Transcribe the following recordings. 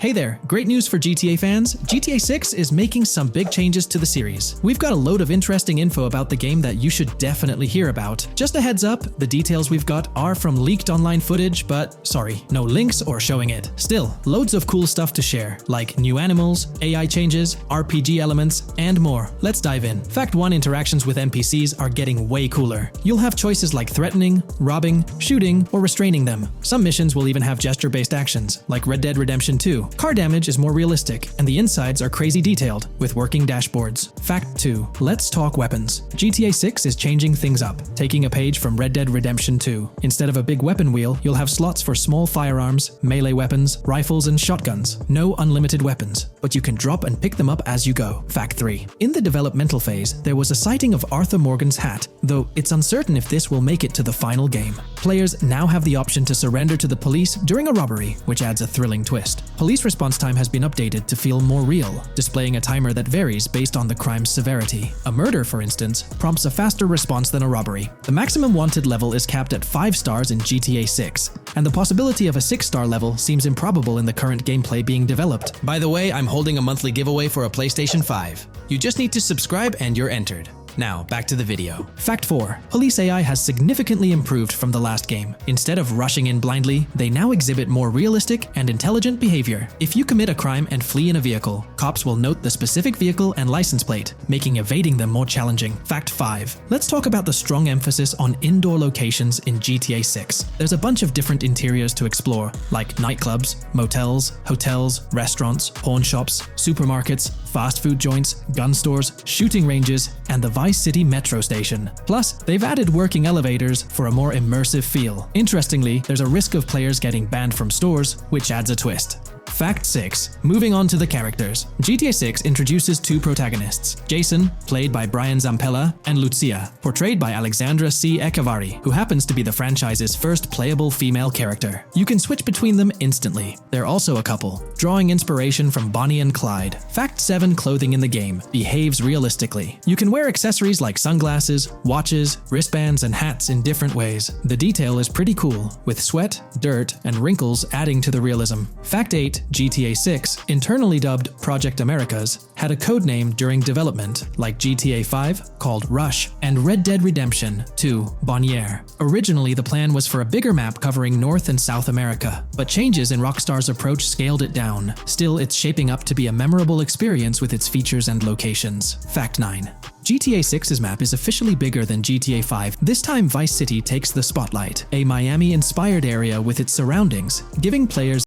Hey there, great news for GTA fans. GTA 6 is making some big changes to the series. We've got a load of interesting info about the game that you should definitely hear about. Just a heads up, the details we've got are from leaked online footage, but sorry, no links or showing it. Still, loads of cool stuff to share, like new animals, AI changes, RPG elements, and more. Let's dive in. Fact 1: interactions with NPCs are getting way cooler. You'll have choices like threatening, robbing, shooting, or restraining them. Some missions will even have gesture-based actions, like Red Dead Redemption 2. Car damage is more realistic, and the insides are crazy detailed, with working dashboards. Fact 2: let's talk weapons. GTA 6 is changing things up, taking a page from Red Dead Redemption 2. Instead of a big weapon wheel, you'll have slots for small firearms, melee weapons, rifles, and shotguns. No unlimited weapons, but you can drop and pick them up as you go. Fact 3: in the developmental phase, there was a sighting of Arthur Morgan's hat, though it's uncertain if this will make it to the final game. Players now have the option to surrender to the police during a robbery, which adds a thrilling twist. Police response time has been updated to feel more real, displaying a timer that varies based on the crime's severity. A murder, for instance, prompts a faster response than a robbery. The maximum wanted level is capped at 5 stars in GTA 6, and the possibility of a 6-star level seems improbable in the current gameplay being developed. By the way, I'm holding a monthly giveaway for a PlayStation 5. You just need to subscribe and you're entered. Now, back to the video. Fact 4: police AI has significantly improved from the last game. Instead of rushing in blindly, they now exhibit more realistic and intelligent behavior. If you commit a crime and flee in a vehicle, cops will note the specific vehicle and license plate, making evading them more challenging. Fact 5: let's talk about the strong emphasis on indoor locations in GTA 6. There's a bunch of different interiors to explore, like nightclubs, motels, hotels, restaurants, pawn shops, supermarkets, fast food joints, gun stores, shooting ranges, and the Vice City metro station. Plus, they've added working elevators for a more immersive feel. Interestingly, there's a risk of players getting banned from stores, which adds a twist. Fact 6: moving on to the characters. GTA 6 introduces 2 protagonists, Jason, played by Brian Zampella, and Lucia, portrayed by Alexandra C. Echevarri, who happens to be the franchise's first playable female character. You can switch between them instantly. They're also a couple, drawing inspiration from Bonnie and Clyde. Fact 7: clothing in the game behaves realistically. You can wear accessories like sunglasses, watches, wristbands, and hats in different ways. The detail is pretty cool, with sweat, dirt, and wrinkles adding to the realism. Fact 8: GTA 6, internally dubbed Project Americas, had a codename during development, like GTA 5, called Rush, and Red Dead Redemption 2, Bonnier. Originally, the plan was for a bigger map covering North and South America, but changes in Rockstar's approach scaled it down. Still, it's shaping up to be a memorable experience with its features and locations. Fact 9: GTA 6's map is officially bigger than GTA 5. This time, Vice City takes the spotlight, a Miami-inspired area with its surroundings, giving players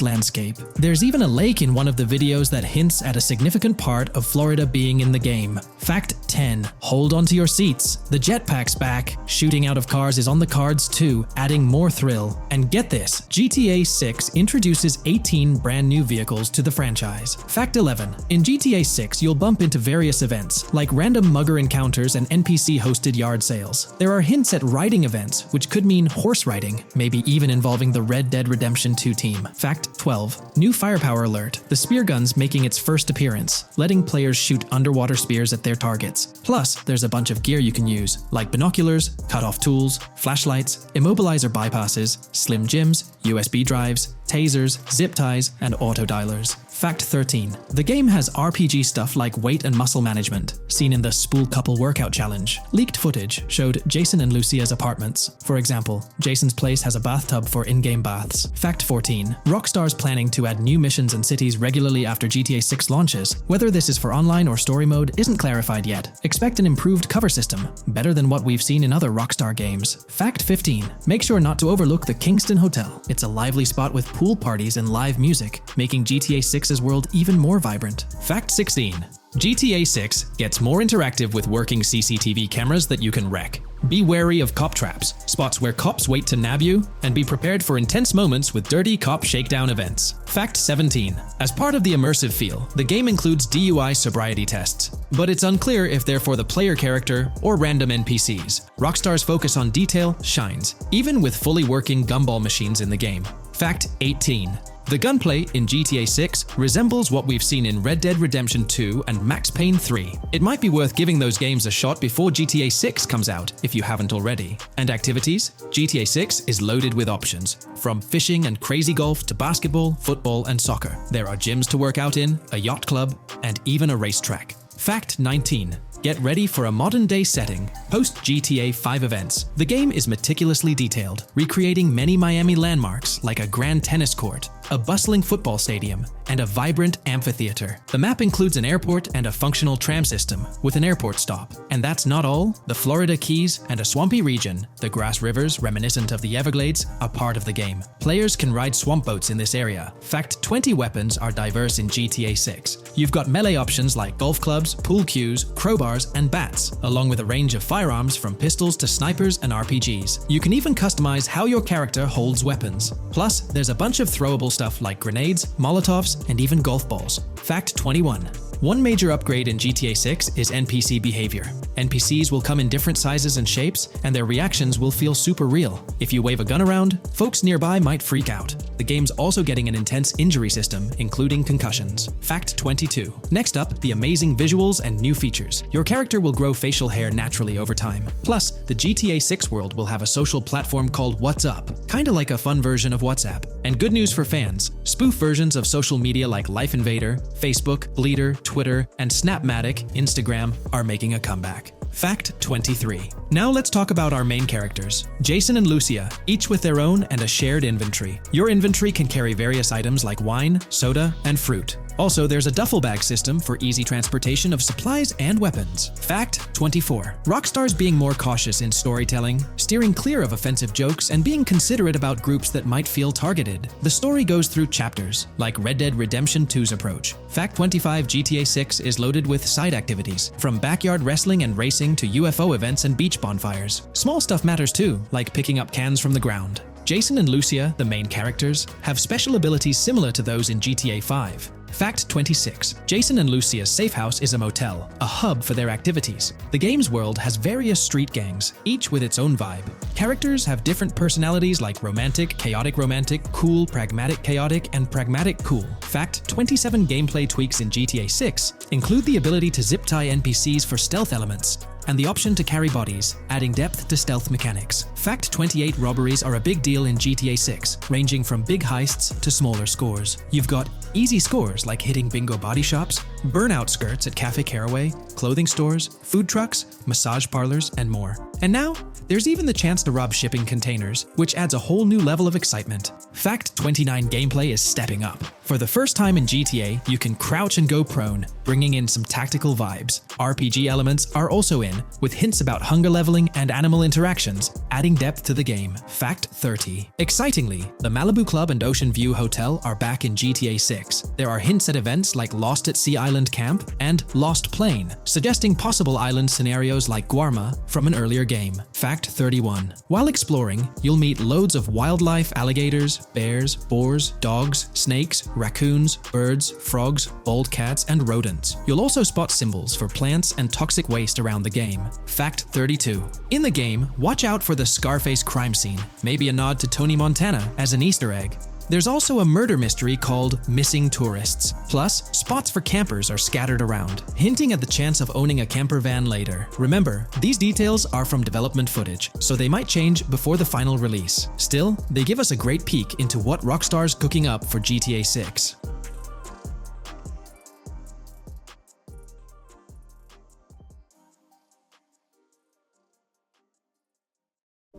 landscape. There's even a lake in one of the videos that hints at a significant part of Florida being in the game. Fact 10: hold on to your seats. The jetpack's back. Shooting out of cars is on the cards too, adding more thrill. And get this, GTA 6 introduces 18 brand new vehicles to the franchise. Fact 11: in GTA 6, you'll bump into various events, like random mugger encounters and NPC-hosted yard sales. There are hints at riding events, which could mean horse riding, maybe even involving the Red Dead Redemption 2 team. Fact 12: new firepower alert. The spear gun's making its first appearance, letting players shoot underwater spears at their targets. Plus, there's a bunch of gear you can use, like binoculars, cut-off tools, flashlights, immobilizer bypasses, slim jims, USB drives, tasers, zip ties, and auto dialers. Fact 13: the game has RPG stuff like weight and muscle management, seen in the Spool Couple Workout Challenge. Leaked footage showed Jason and Lucia's apartments. For example, Jason's place has a bathtub for in-game baths. Fact 14: Rockstar's planning to add new missions and cities regularly after GTA 6 launches. Whether this is for online or story mode isn't clarified yet. Expect an improved cover system, better than what we've seen in other Rockstar games. Fact 15: make sure not to overlook the Kingston Hotel. It's a lively spot with pool parties and live music, making GTA 6's world even more vibrant. Fact 16: GTA 6 gets more interactive with working CCTV cameras that you can wreck. Be wary of cop traps, spots where cops wait to nab you, and be prepared for intense moments with dirty cop shakedown events. Fact 17: as part of the immersive feel, the game includes DUI sobriety tests, but it's unclear if they're for the player character or random NPCs. Rockstar's focus on detail shines, even with fully working gumball machines in the game. Fact 18: The gunplay in GTA 6 resembles what we've seen in Red Dead Redemption 2 and Max Payne 3. It might be worth giving those games a shot before GTA 6 comes out, if you haven't already. And activities? GTA 6 is loaded with options, from fishing and crazy golf to basketball, football, and soccer. There are gyms to work out in, a yacht club, and even a racetrack. Fact 19. Get ready for a modern-day setting. Post-GTA 5 events. The game is meticulously detailed, recreating many Miami landmarks like a grand tennis court, a bustling football stadium, and a vibrant amphitheater. The map includes an airport and a functional tram system with an airport stop. And that's not all. The Florida Keys and a swampy region, the grass rivers reminiscent of the Everglades, are part of the game. Players can ride swamp boats in this area. Fact 20 weapons are diverse in GTA 6. You've got melee options like golf clubs, pool cues, crowbars, and bats, along with a range of firearms from pistols to snipers and RPGs. You can even customize how your character holds weapons. Plus, there's a bunch of throwable stuff like grenades, Molotovs, and even golf balls. Fact 21. One major upgrade in GTA 6 is NPC behavior. NPCs will come in different sizes and shapes, and their reactions will feel super real. If you wave a gun around, folks nearby might freak out. The game's also getting an intense injury system, including concussions. Fact 22. Next up, the amazing visuals and new features. Your character will grow facial hair naturally over time. Plus, the GTA 6 world will have a social platform called What's Up, kinda like a fun version of WhatsApp. And good news for fans, spoof versions of social media like Life Invader, Facebook, Bleeder, Twitter, and Snapmatic, Instagram, are making a comeback. Fact 23. Now let's talk about our main characters, Jason and Lucia, each with their own and a shared inventory. Your inventory can carry various items like wine, soda, and fruit. Also, there's a duffel bag system for easy transportation of supplies and weapons. Fact 24. Rockstar's being more cautious in storytelling, steering clear of offensive jokes, and being considerate about groups that might feel targeted. The story goes through chapters, like Red Dead Redemption 2's approach. Fact 25. GTA 6 is loaded with side activities, from backyard wrestling and racing to UFO events and beach bonfires. Small stuff matters too, like picking up cans from the ground. Jason and Lucia, the main characters, have special abilities similar to those in GTA 5. Fact 26. Jason and Lucia's safe house is a motel, a hub for their activities. The game's world has various street gangs, each with its own vibe. Characters have different personalities like romantic, cool, pragmatic, chaotic, and pragmatic cool. Fact 27. Gameplay tweaks in GTA 6 include the ability to zip tie NPCs for stealth elements, and the option to carry bodies, adding depth to stealth mechanics. Fact 28. Robberies are a big deal in GTA 6, ranging from big heists to smaller scores. You've got easy scores like hitting bingo body shops, burnout skirts at Cafe Caraway, clothing stores, food trucks, massage parlors, and more. And now, there's even the chance to rob shipping containers, which adds a whole new level of excitement. Fact 29. Gameplay is stepping up. For the first time in GTA, you can crouch and go prone, bringing in some tactical vibes. RPG elements are also in, with hints about hunger leveling and animal interactions, adding depth to the game. Fact 30. Excitingly, the Malibu Club and Ocean View Hotel are back in GTA 6. There are hints at events like Lost at Sea Island Camp and Lost Plane, suggesting possible island scenarios like Guarma from an earlier game. Fact 31. While exploring, you'll meet loads of wildlife, alligators, bears, boars, dogs, snakes, raccoons, birds, frogs, bald cats, and rodents. You'll also spot symbols for plants and toxic waste around the game. Fact 32. In the game, watch out for the Scarface crime scene, maybe a nod to Tony Montana as an Easter egg. There's also a murder mystery called Missing Tourists. Plus, spots for campers are scattered around, hinting at the chance of owning a camper van later. Remember, these details are from development footage, so they might change before the final release. Still, they give us a great peek into what Rockstar's cooking up for GTA 6.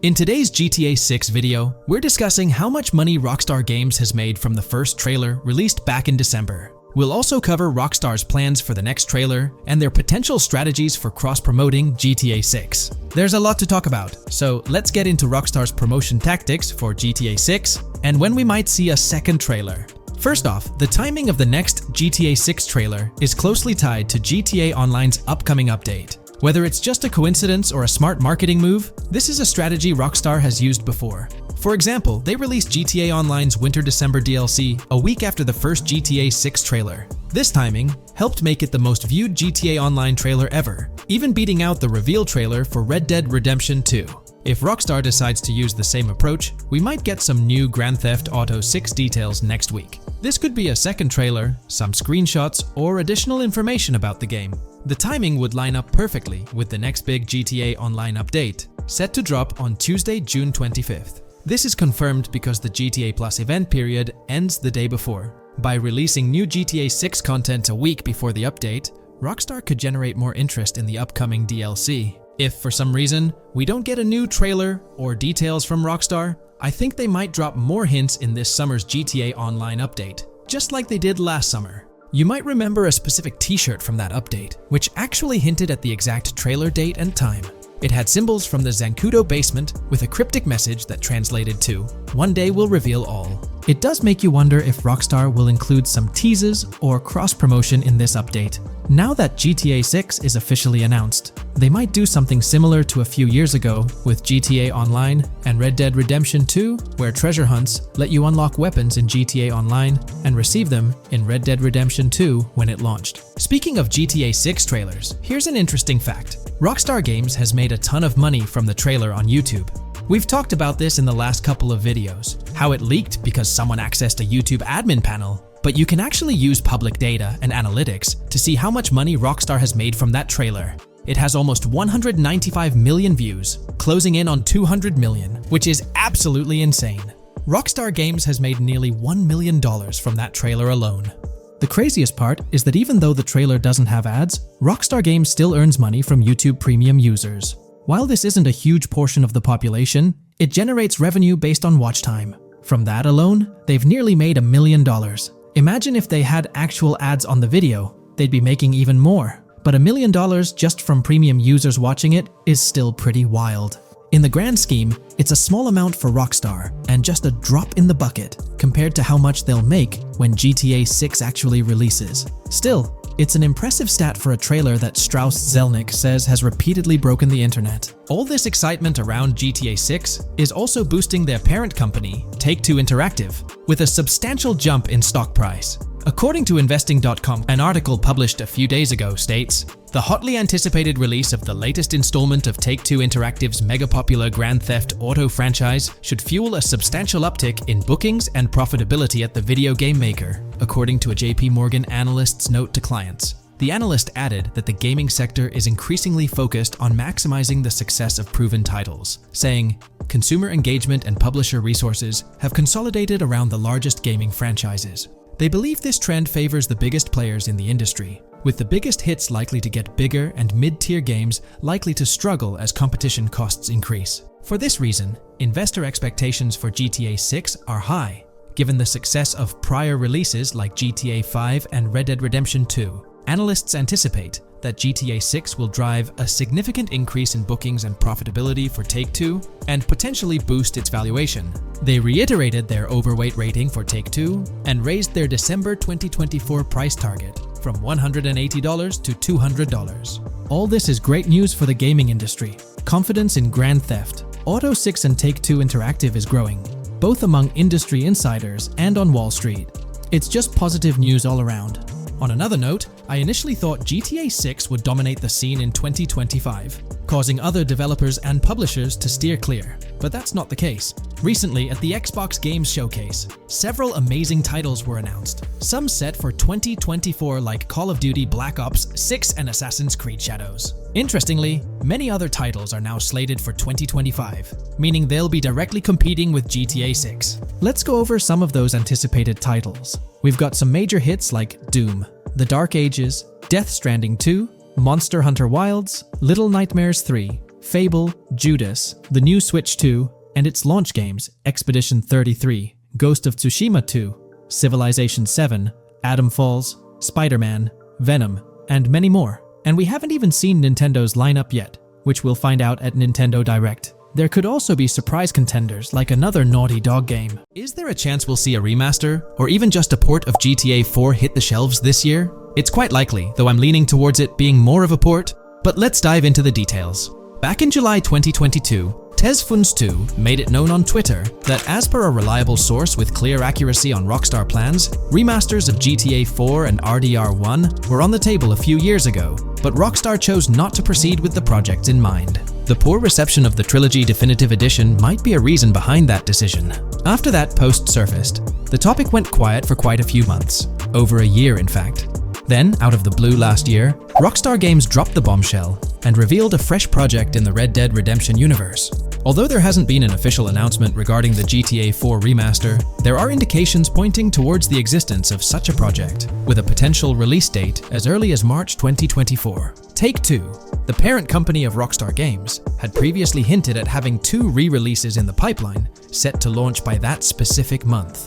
In today's GTA 6 video, we're discussing how much money Rockstar Games has made from the first trailer released back in December. We'll also cover Rockstar's plans for the next trailer and their potential strategies for cross-promoting GTA 6. There's a lot to talk about, so let's get into Rockstar's promotion tactics for GTA 6 and when we might see a second trailer. First off, the timing of the next GTA 6 trailer is closely tied to GTA Online's upcoming update. Whether it's just a coincidence or a smart marketing move, this is a strategy Rockstar has used before. For example, they released GTA Online's Winter-December DLC a week after the first GTA 6 trailer. This timing helped make it the most viewed GTA Online trailer ever, even beating out the reveal trailer for Red Dead Redemption 2. If Rockstar decides to use the same approach, we might get some new Grand Theft Auto 6 details next week. This could be a second trailer, some screenshots, or additional information about the game. The timing would line up perfectly with the next big GTA Online update, set to drop on Tuesday, June 25th. This is confirmed because the GTA Plus event period ends the day before. By releasing new GTA 6 content a week before the update, Rockstar could generate more interest in the upcoming DLC. If for some reason we don't get a new trailer or details from Rockstar, I think they might drop more hints in this summer's GTA Online update, just like they did last summer. You might remember a specific t-shirt from that update, which actually hinted at the exact trailer date and time. It had symbols from the Zancudo basement with a cryptic message that translated to, "One day we'll reveal all." It does make you wonder if Rockstar will include some teases or cross-promotion in this update. Now that GTA 6 is officially announced, they might do something similar to a few years ago with GTA Online and Red Dead Redemption 2, where treasure hunts let you unlock weapons in GTA Online and receive them in Red Dead Redemption 2 when it launched. Speaking of GTA 6 trailers, here's an interesting fact. Rockstar Games has made a ton of money from the trailer on YouTube. We've talked about this in the last couple of videos, how it leaked because someone accessed a YouTube admin panel, but you can actually use public data and analytics to see how much money Rockstar has made from that trailer. It has almost 195 million views, closing in on 200 million, which is absolutely insane. Rockstar Games has made nearly $1 million from that trailer alone. The craziest part is that even though the trailer doesn't have ads, Rockstar Games still earns money from YouTube Premium users. While this isn't a huge portion of the population, it generates revenue based on watch time. From that alone, they've nearly made $1 million. Imagine if they had actual ads on the video, they'd be making even more. But $1 million just from premium users watching it is still pretty wild. In the grand scheme, it's a small amount for Rockstar and just a drop in the bucket compared to how much they'll make when GTA 6 actually releases. Still, it's an impressive stat for a trailer that Strauss Zelnick says has repeatedly broken the internet. All this excitement around GTA 6 is also boosting their parent company, Take-Two Interactive, with a substantial jump in stock price. According to Investing.com, an article published a few days ago states, "The hotly anticipated release of the latest installment of Take-Two Interactive's mega-popular Grand Theft Auto franchise should fuel a substantial uptick in bookings and profitability at the video game maker," according to a JP Morgan analyst's note to clients. The analyst added that the gaming sector is increasingly focused on maximizing the success of proven titles, saying, "Consumer engagement and publisher resources have consolidated around the largest gaming franchises." They believe this trend favors the biggest players in the industry, with the biggest hits likely to get bigger and mid-tier games likely to struggle as competition costs increase. For this reason, investor expectations for GTA 6 are high, given the success of prior releases like GTA 5 and Red Dead Redemption 2. Analysts anticipate that GTA 6 will drive a significant increase in bookings and profitability for Take-Two and potentially boost its valuation. They reiterated their overweight rating for Take-Two and raised their December 2024 price target from $180 to $200. All this is great news for the gaming industry. Confidence in Grand Theft Auto 6 and Take-Two Interactive is growing, both among industry insiders and on Wall Street. It's just positive news all around. On another note, I initially thought GTA 6 would dominate the scene in 2025, causing other developers and publishers to steer clear, but that's not the case. Recently, at the Xbox Games Showcase, several amazing titles were announced, some set for 2024 like Call of Duty Black Ops 6 and Assassin's Creed Shadows. Interestingly, many other titles are now slated for 2025, meaning they'll be directly competing with GTA 6. Let's go over some of those anticipated titles. We've got some major hits like Doom, The Dark Ages, Death Stranding 2, Monster Hunter Wilds, Little Nightmares 3, Fable, Judas, the new Switch 2, and its launch games, Expedition 33, Ghost of Tsushima 2, Civilization 7, Atom Falls, Spider-Man, Venom, and many more. And we haven't even seen Nintendo's lineup yet, which we'll find out at Nintendo Direct. There could also be surprise contenders like another Naughty Dog game. Is there a chance we'll see a remaster, or even just a port of GTA 4 hit the shelves this year? It's quite likely, though I'm leaning towards it being more of a port, but let's dive into the details. Back in July 2022, TezFuns2 made it known on Twitter that as per a reliable source with clear accuracy on Rockstar plans, remasters of GTA 4 and RDR1 were on the table a few years ago, but Rockstar chose not to proceed with the projects in mind. The poor reception of the Trilogy Definitive Edition might be a reason behind that decision. After that post surfaced, the topic went quiet for quite a few months, over a year in fact. Then, out of the blue last year, Rockstar Games dropped the bombshell and revealed a fresh project in the Red Dead Redemption universe. Although there hasn't been an official announcement regarding the GTA 4 remaster, there are indications pointing towards the existence of such a project, with a potential release date as early as March 2024. Take-Two, the parent company of Rockstar Games, had previously hinted at having 2 re-releases in the pipeline, set to launch by that specific month.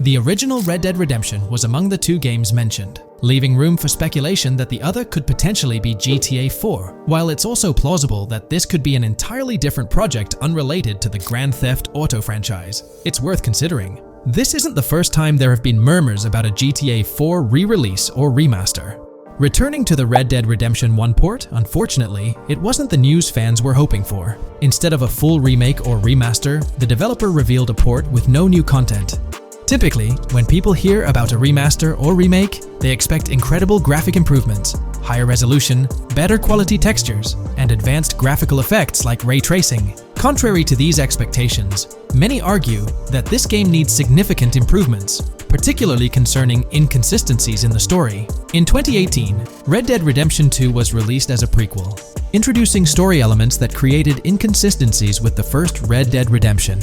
The original Red Dead Redemption was among the 2 games mentioned, leaving room for speculation that the other could potentially be GTA 4, while it's also plausible that this could be an entirely different project unrelated to the Grand Theft Auto franchise. It's worth considering. This isn't the first time there have been murmurs about a GTA 4 re-release or remaster. Returning to the Red Dead Redemption 1 port, unfortunately, it wasn't the news fans were hoping for. Instead of a full remake or remaster, the developer revealed a port with no new content. Typically, when people hear about a remaster or remake, they expect incredible graphic improvements, higher resolution, better quality textures, and advanced graphical effects like ray tracing. Contrary to these expectations, many argue that this game needs significant improvements, particularly concerning inconsistencies in the story. In 2018, Red Dead Redemption 2 was released as a prequel, introducing story elements that created inconsistencies with the first Red Dead Redemption,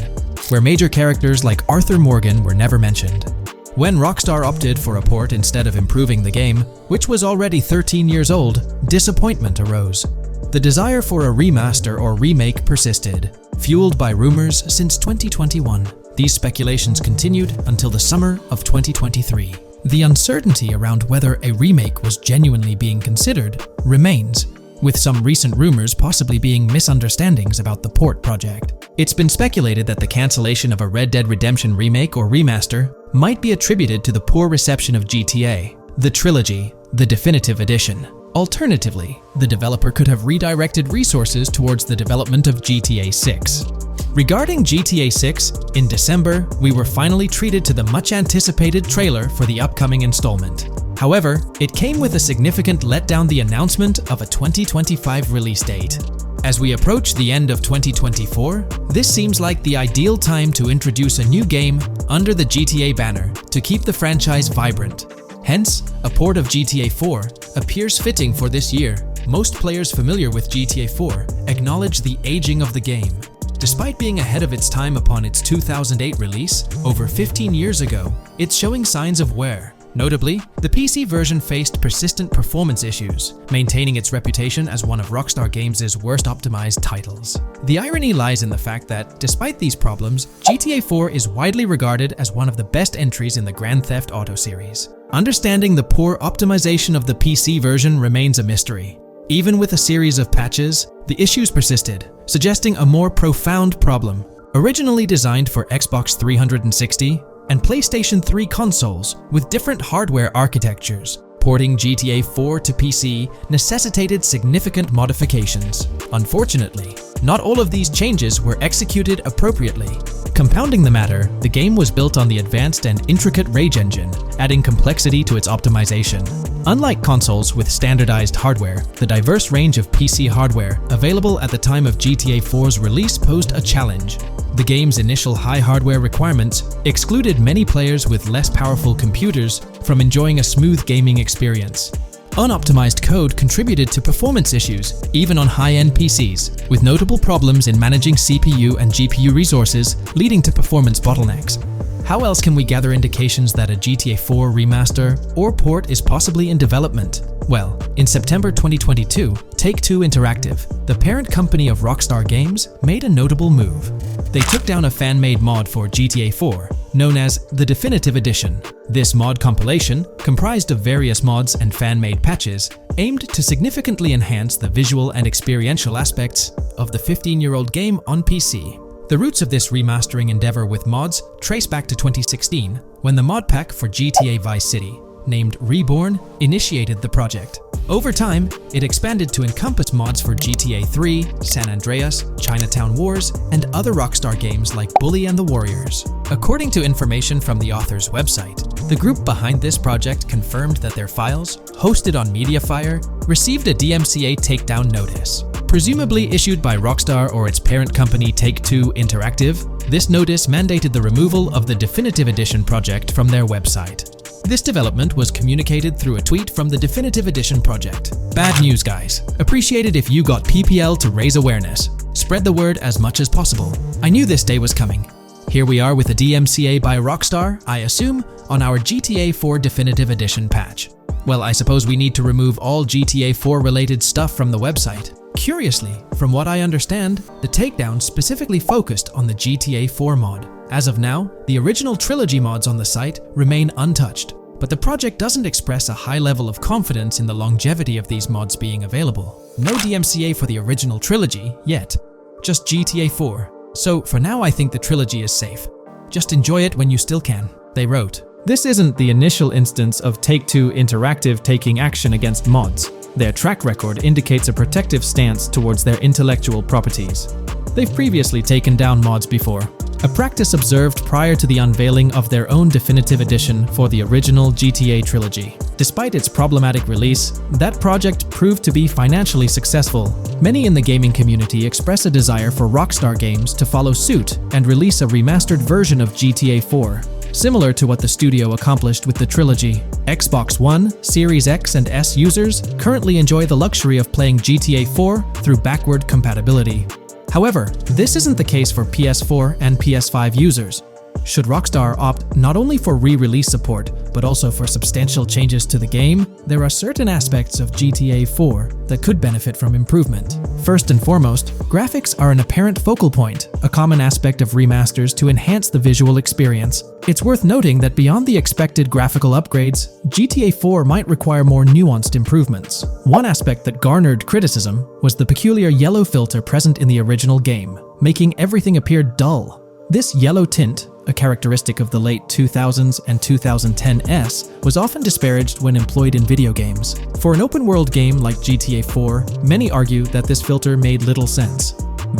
where major characters like Arthur Morgan were never mentioned. When Rockstar opted for a port instead of improving the game, which was already 13 years old, disappointment arose. The desire for a remaster or remake persisted, fueled by rumors since 2021. These speculations continued until the summer of 2023. The uncertainty around whether a remake was genuinely being considered remains, with some recent rumors possibly being misunderstandings about the port project. It's been speculated that the cancellation of a Red Dead Redemption remake or remaster might be attributed to the poor reception of GTA, the Trilogy, the Definitive Edition. Alternatively, the developer could have redirected resources towards the development of GTA 6. Regarding GTA 6, in December, we were finally treated to the much-anticipated trailer for the upcoming installment. However, it came with a significant letdown: the announcement of a 2025 release date. As we approach the end of 2024, this seems like the ideal time to introduce a new game under the GTA banner to keep the franchise vibrant. Hence, a port of GTA 4 appears fitting for this year. Most players familiar with GTA 4 acknowledge the aging of the game. Despite being ahead of its time upon its 2008 release, over 15 years ago, it's showing signs of wear. Notably, the PC version faced persistent performance issues, maintaining its reputation as one of Rockstar Games' worst optimized titles. The irony lies in the fact that, despite these problems, GTA 4 is widely regarded as one of the best entries in the Grand Theft Auto series. Understanding the poor optimization of the PC version remains a mystery. Even with a series of patches, the issues persisted, suggesting a more profound problem. Originally designed for Xbox 360, and PlayStation 3 consoles with different hardware architectures, porting GTA 4 to PC necessitated significant modifications. Unfortunately, not all of these changes were executed appropriately. Compounding the matter, the game was built on the advanced and intricate Rage engine, adding complexity to its optimization. Unlike consoles with standardized hardware, the diverse range of PC hardware available at the time of GTA 4's release posed a challenge. The game's initial high hardware requirements excluded many players with less powerful computers from enjoying a smooth gaming experience. Unoptimized code contributed to performance issues, even on high-end PCs, with notable problems in managing CPU and GPU resources, leading to performance bottlenecks. How else can we gather indications that a GTA 4 remaster or port is possibly in development? Well, in September 2022, Take-Two Interactive, the parent company of Rockstar Games, made a notable move. They took down a fan-made mod for GTA 4, known as the Definitive Edition. This mod compilation, comprised of various mods and fan-made patches, aimed to significantly enhance the visual and experiential aspects of the 15-year-old game on PC. The roots of this remastering endeavor with mods trace back to 2016, when the mod pack for GTA Vice City, named Reborn, initiated the project. Over time, it expanded to encompass mods for GTA 3, San Andreas, Chinatown Wars, and other Rockstar games like Bully and the Warriors. According to information from the author's website, the group behind this project confirmed that their files, hosted on Mediafire, received a DMCA takedown notice. Presumably issued by Rockstar or its parent company Take-Two Interactive, this notice mandated the removal of the Definitive Edition project from their website. This development was communicated through a tweet from the Definitive Edition project. Bad news, guys. Appreciate it if you got PPL to raise awareness. Spread the word as much as possible. I knew this day was coming. Here we are with a DMCA by Rockstar, I assume, on our GTA 4 Definitive Edition patch. Well, I suppose we need to remove all GTA 4 related stuff from the website. Curiously, from what I understand, the takedown specifically focused on the GTA 4 mod. As of now, the original trilogy mods on the site remain untouched, but the project doesn't express a high level of confidence in the longevity of these mods being available. No DMCA for the original trilogy yet, just GTA 4. So for now I think the trilogy is safe. Just enjoy it when you still can, they wrote. This isn't the initial instance of Take-Two Interactive taking action against mods. Their track record indicates a protective stance towards their intellectual properties. They've previously taken down mods before, a practice observed prior to the unveiling of their own definitive edition for the original GTA trilogy. Despite its problematic release, that project proved to be financially successful. Many in the gaming community express a desire for Rockstar Games to follow suit and release a remastered version of GTA 4, similar to what the studio accomplished with the trilogy. Xbox One, Series X and S users currently enjoy the luxury of playing GTA 4 through backward compatibility. However, this isn't the case for PS4 and PS5 users. Should Rockstar opt not only for re-release support, but also for substantial changes to the game, there are certain aspects of GTA 4 that could benefit from improvement. First and foremost, graphics are an apparent focal point, a common aspect of remasters to enhance the visual experience. It's worth noting that beyond the expected graphical upgrades, GTA 4 might require more nuanced improvements. One aspect that garnered criticism was the peculiar yellow filter present in the original game, making everything appear dull. This yellow tint, a characteristic of the late 2000s and 2010s, was often disparaged when employed in video games. For an open-world game like GTA 4, many argue that this filter made little sense.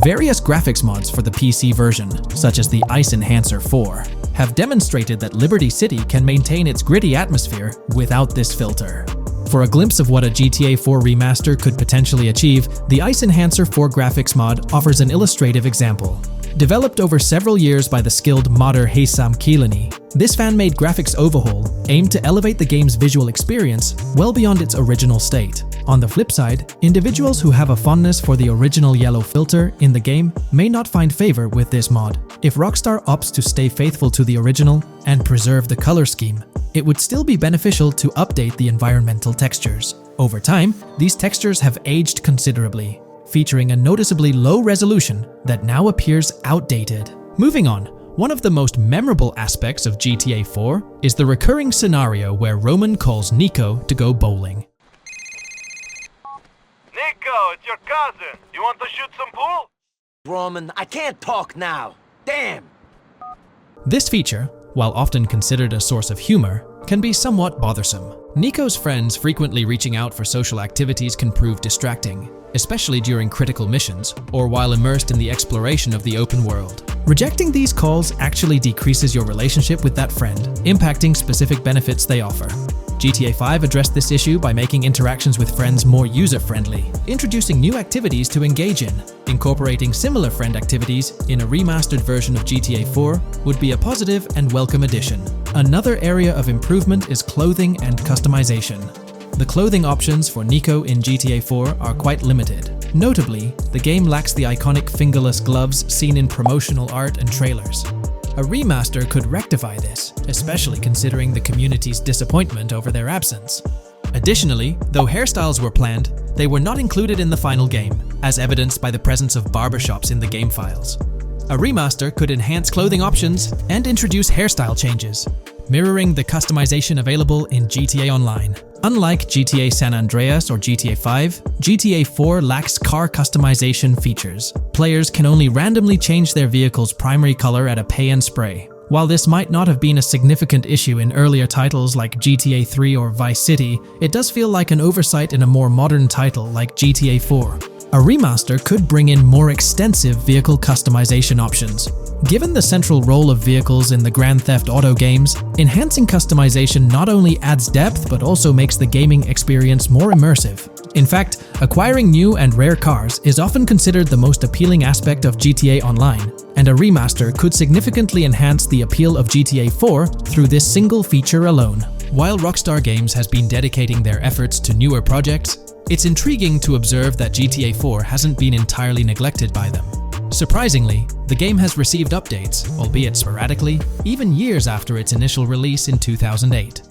Various graphics mods for the PC version, such as the Ice Enhancer 4, have demonstrated that Liberty City can maintain its gritty atmosphere without this filter. For a glimpse of what a GTA 4 remaster could potentially achieve, the Ice Enhancer 4 graphics mod offers an illustrative example. Developed over several years by the skilled modder Haysam Keelani, this fan-made graphics overhaul aimed to elevate the game's visual experience well beyond its original state. On the flip side, individuals who have a fondness for the original yellow filter in the game may not find favor with this mod. If Rockstar opts to stay faithful to the original and preserve the color scheme, it would still be beneficial to update the environmental textures. Over time, these textures have aged considerably, featuring a noticeably low resolution that now appears outdated. Moving on, one of the most memorable aspects of GTA 4 is the recurring scenario where Roman calls Nico to go bowling. Nico, it's your cousin. You want to shoot some pool? Roman, I can't talk now. Damn! This feature, while often considered a source of humor, can be somewhat bothersome. Nico's friends frequently reaching out for social activities can prove distracting, especially during critical missions or while immersed in the exploration of the open world. Rejecting these calls actually decreases your relationship with that friend, impacting specific benefits they offer. GTA 5 addressed this issue by making interactions with friends more user-friendly, introducing new activities to engage in. Incorporating similar friend activities in a remastered version of GTA 4 would be a positive and welcome addition. Another area of improvement is clothing and customization. The clothing options for Nico in GTA 4 are quite limited. Notably, the game lacks the iconic fingerless gloves seen in promotional art and trailers. A remaster could rectify this, especially considering the community's disappointment over their absence. Additionally, though hairstyles were planned, they were not included in the final game, as evidenced by the presence of barbershops in the game files. A remaster could enhance clothing options and introduce hairstyle changes, mirroring the customization available in GTA Online. Unlike GTA San Andreas or GTA 5, GTA 4 lacks car customization features. Players can only randomly change their vehicle's primary color at a pay and spray. While this might not have been a significant issue in earlier titles like GTA 3 or Vice City, it does feel like an oversight in a more modern title like GTA 4. A remaster could bring in more extensive vehicle customization options. Given the central role of vehicles in the Grand Theft Auto games, enhancing customization not only adds depth but also makes the gaming experience more immersive. In fact, acquiring new and rare cars is often considered the most appealing aspect of GTA Online, and a remaster could significantly enhance the appeal of GTA 4 through this single feature alone. While Rockstar Games has been dedicating their efforts to newer projects, it's intriguing to observe that GTA 4 hasn't been entirely neglected by them. Surprisingly, the game has received updates, albeit sporadically, even years after its initial release in 2008.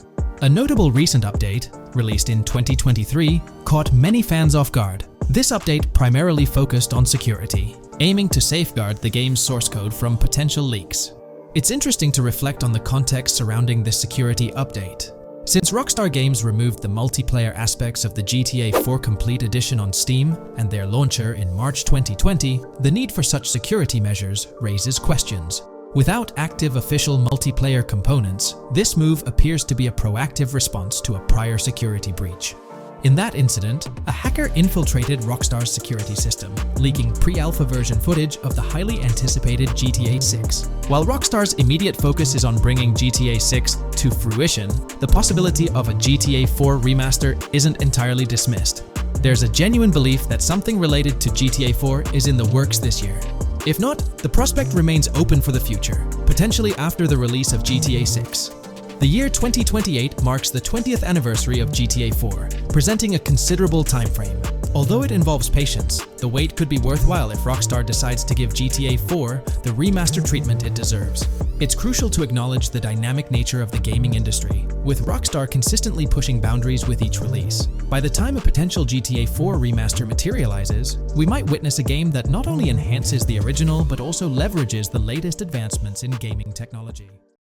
A notable recent update, released in 2023, caught many fans off guard. This update primarily focused on security, aiming to safeguard the game's source code from potential leaks. It's interesting to reflect on the context surrounding this security update. Since Rockstar Games removed the multiplayer aspects of the GTA 4 Complete Edition on Steam and their launcher in March 2020, the need for such security measures raises questions. Without active official multiplayer components, this move appears to be a proactive response to a prior security breach. In that incident, a hacker infiltrated Rockstar's security system, leaking pre-alpha version footage of the highly anticipated GTA 6. While Rockstar's immediate focus is on bringing GTA 6 to fruition, the possibility of a GTA 4 remaster isn't entirely dismissed. There's a genuine belief that something related to GTA 4 is in the works this year. If not, the prospect remains open for the future, potentially after the release of GTA 6. The year 2028 marks the 20th anniversary of GTA 4, presenting a considerable timeframe. Although it involves patience, the wait could be worthwhile if Rockstar decides to give GTA 4 the remaster treatment it deserves. It's crucial to acknowledge the dynamic nature of the gaming industry, with Rockstar consistently pushing boundaries with each release. By the time a potential GTA 4 remaster materializes, we might witness a game that not only enhances the original but also leverages the latest advancements in gaming technology.